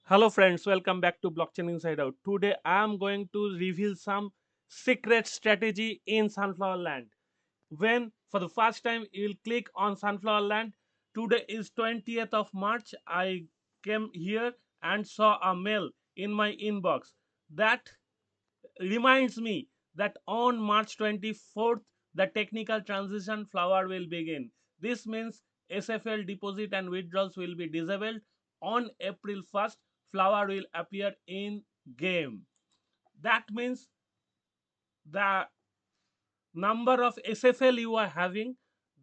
Hello friends, welcome back to Blockchain Inside Out. Today I am going to reveal some secret strategy in Sunflower Land. When for the first time you will click on Sunflower Land, today is 20th of March. I came here and saw a mail in my inbox that reminds me that on March 24th the technical transition flower will begin. This means SFL deposit and withdrawals will be disabled. On April 1st, flower will appear in game. That means the number of SFL you are having,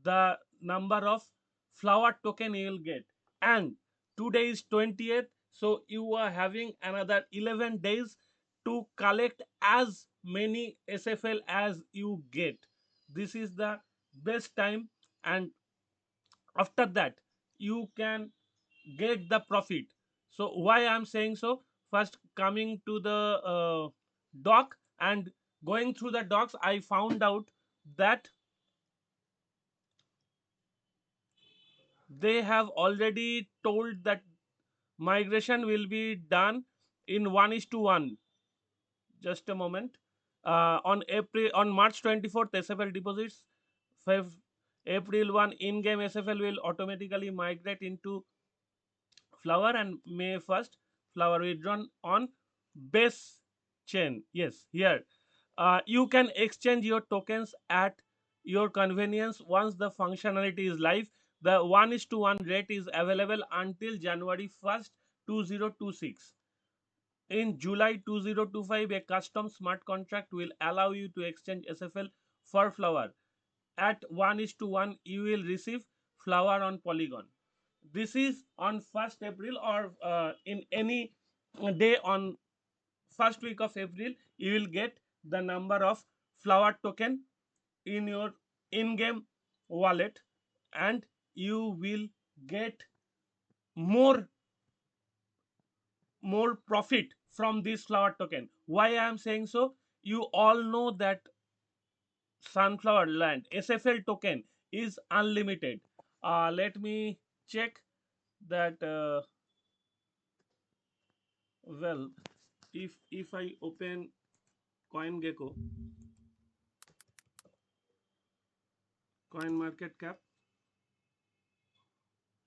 the number of flower token you will get. And today is 20th, so you are having another 11 days to collect as many SFL as you get. This is the best time, and after that you can get the profit. So why I'm saying so, first coming to the doc and going through the docs, I found out that they have already told that migration will be done in 1 is to 1. Just a moment. On March 24th, SFL deposits 5 April 1 in-game SFL will automatically migrate into flower, and May 1st flower withdrawn on base chain. Yes, here you can exchange your tokens at your convenience. Once the functionality is live, the 1 is to 1 rate is available until January 1st 2026. In July 2025, a custom smart contract will allow you to exchange SFL for flower. At 1 is to 1, you will receive flower on Polygon. This is on 1st April, or in any day on first week of April, you will get the number of flower token in your in-game wallet, and you will get more more profit from this flower token. Why I am saying so? You all know that Sunflower Land SFL token is unlimited. Let me check that. Well, if I open CoinGecko, Coin Market Cap.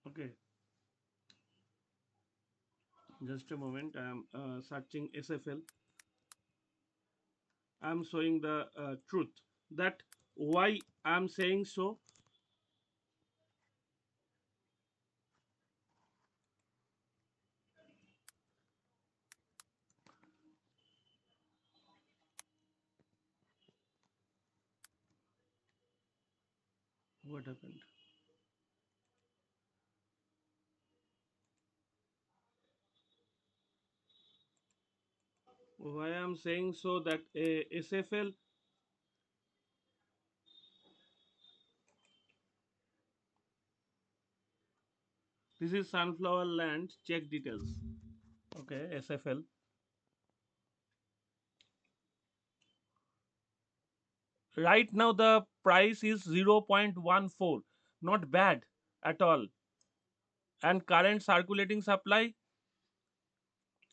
Okay, just a moment. I am searching SFL. I am showing the truth that why I am saying so. What happened? Why I am saying so that SFL. This is Sunflower Land. Check details. Okay, SFL. Right now the price is 0.14. Not bad at all. And current circulating supply,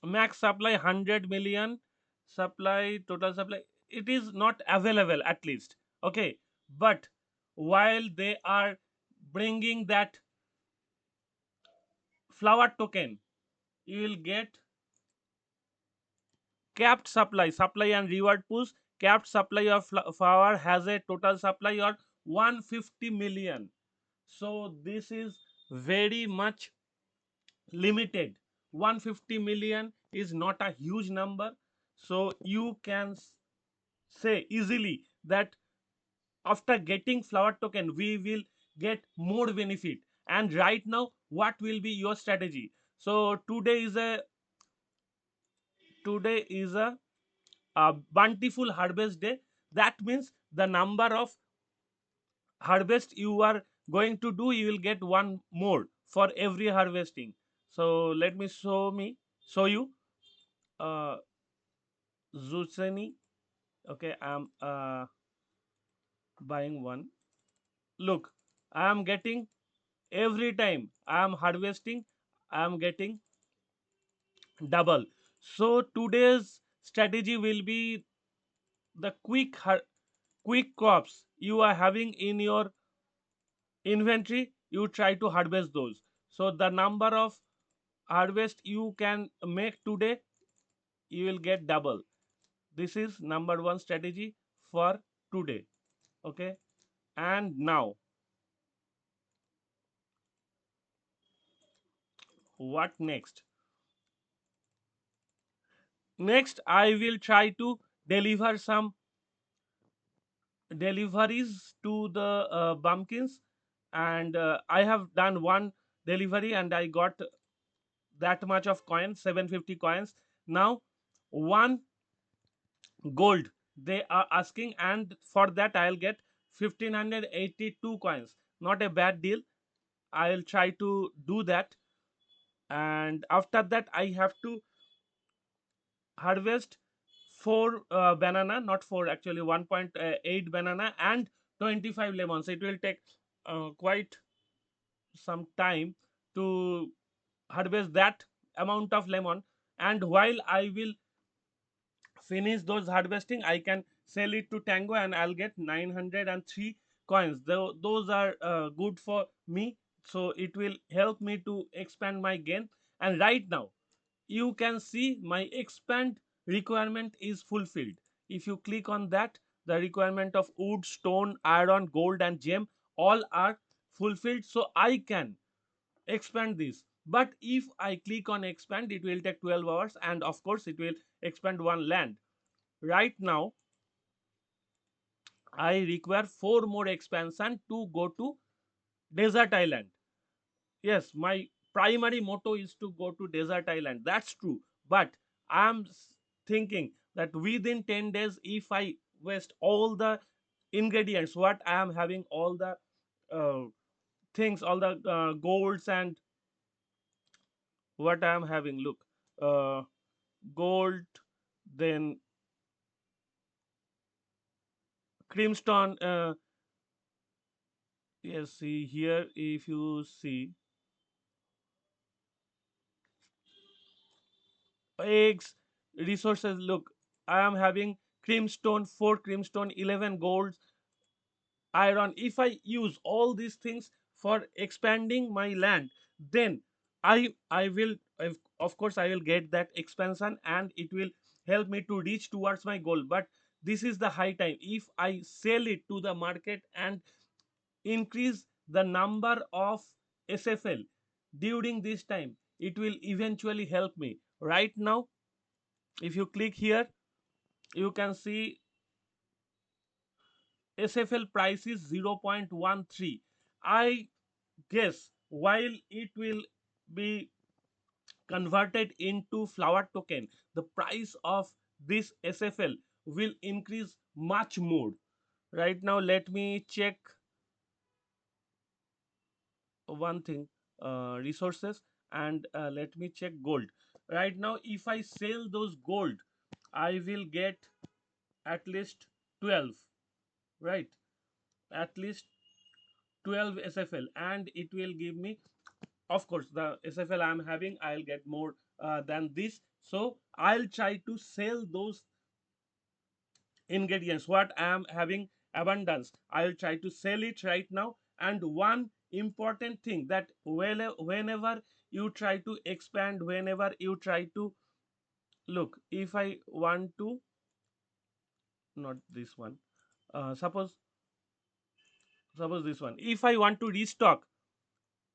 max supply 100 million, supply total supply, it is not available at least. Okay, but while they are bringing that flower token, you will get capped supply and reward push. Capped supply of flower has a total supply of 150 million. So this is very much limited. 150 million is not a huge number. So you can say easily that after getting flower token we will get more benefit. And right now what will be your strategy? So today is a bountiful harvest day. That means the number of harvest you are going to do, you will get one more for every harvesting. So let me show you uh zucchini. Okay, I'm buying one. Look, I am getting every time I am harvesting, I am getting double. So today's strategy will be the quick crops you are having in your inventory, you try to harvest those. So the number of harvest you can make today, you will get double. This is number one strategy for today. Okay, and now what next? Next I will try to deliver some deliveries to the bumpkins, and I have done one delivery and I got that much of coins, 750 coins. Now one gold they are asking, and for that I'll get 1582 coins. Not a bad deal. I'll try to do that, and after that I have to harvest four banana, not four actually, 1.8 banana and 25 lemons. It will take quite some time to harvest that amount of lemon, and while I will finish those harvesting, I can sell it to Tango and I'll get 903 coins. Those are good for me, so it will help me to expand my gain. And right now you can see my expand requirement is fulfilled. If you click on that, the requirement of wood, stone, iron, gold and gem all are fulfilled, so I can expand this. But if I click on expand, it will take 12 hours, and of course it will expand one land. Right now I require four more expansion to go to desert island. Yes, my primary motto is to go to desert island, that's true. But I am thinking that within 10 days, if I waste all the ingredients what I am having, all the uh, things, all the golds and what I am having, look, uh, gold, then creamstone, yes, see here, if you see eggs, resources, look, I am having creamstone, 4 creamstone, 11 gold, iron. If I use all these things for expanding my land, then I will, of course I will get that expansion and it will help me to reach towards my goal. But this is the high time, if I sell it to the market and increase the number of SFL during this time, it will eventually help me. Right now if you click here, you can see SFL price is 0.13. I guess while it will be converted into flower token, the price of this SFL will increase much more. Right now let me check one thing, resources, and let me check gold. Right now if I sell those gold, I will get at least 12, right, at least 12 SFL, and it will give me, of course the SFL I'm having, I'll get more than this. So I'll try to sell those ingredients what I am having abundance, I'll try to sell it right now. And one important thing, that whenever you try to expand, whenever you try to, look, if I want to, not this one, suppose this one, if I want to restock,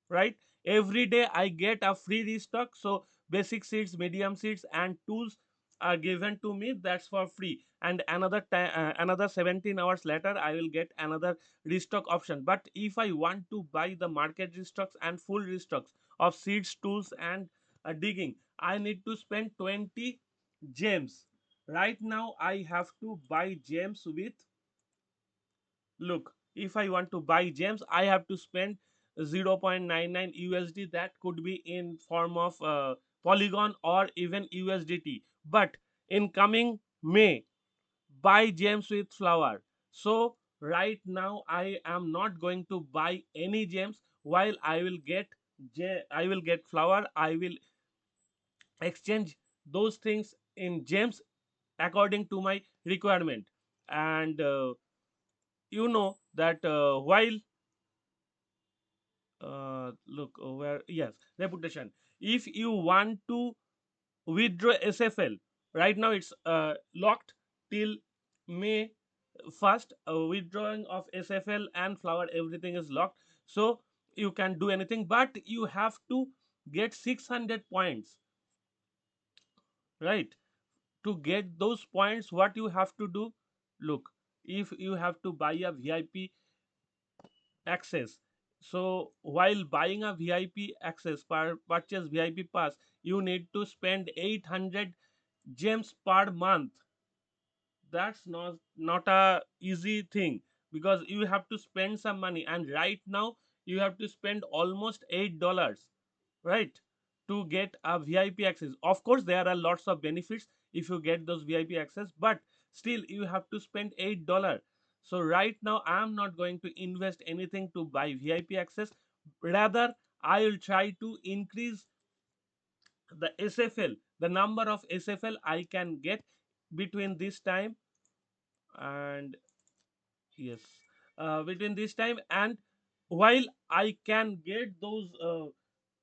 right, every day I get a free restock. So basic seeds, medium seeds and tools are given to me, that's for free, and another time, another 17 hours later I will get another restock option. But if I want to buy the market restocks and full restocks of seeds, tools and digging, I need to spend 20 gems. Right now I have to buy gems with, look, if I want to buy gems, I have to spend 0.99 USD. That could be in form of Polygon or even USDT. But in coming May, buy gems with flower. So right now I am not going to buy any gems, while I will get flower. I will exchange those things in gems according to my requirement. And you know that while look where, yes, reputation, if you want to withdraw SFL, right now it's locked till May 1st. Withdrawing of SFL and flower, everything is locked, so you can do anything, but you have to get 600 points, right? To get those points, what you have to do, look, if you have to buy a VIP access, so while buying a VIP access, purchase VIP pass, you need to spend 800 gems per month. That's not a easy thing, because you have to spend some money, and right now you have to spend almost $8, right, to get a VIP access. Of course there are lots of benefits if you get those VIP access, but still you have to spend $8. So right now I am not going to invest anything to buy VIP access. Rather, I will try to increase the SFL, the number of SFL I can get between this time and, yes, between this time, and while I can get those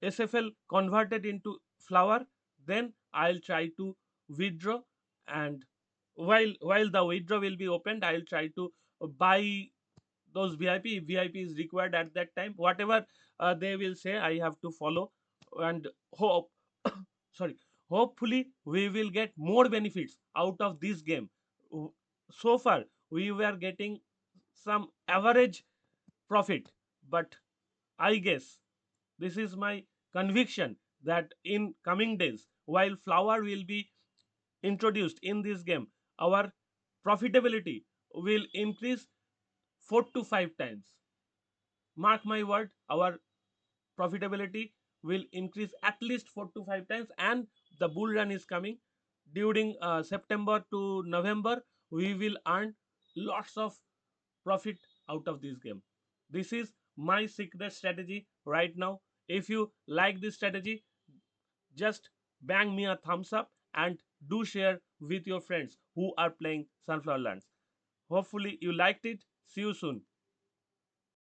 SFL converted into flower, then I'll try to withdraw. And while the withdraw will be opened, I'll try to buy those VIP. If VIP is required at that time, whatever they will say, I have to follow. And hope sorry, hopefully we will get more benefits out of this game. W- so far we were getting some average profit, but I guess, this is my conviction, that in coming days, while flower will be introduced in this game, our profitability will increase 4 to 5 times. Mark my word, our profitability will increase at least 4 to 5 times, and the bull run is coming during September to November. We will earn lots of profit out of this game. This is my secret strategy right now. If you like this strategy, just bang me a thumbs up, and do share with your friends who are playing Sunflower Lands. Hopefully you liked it. See you soon.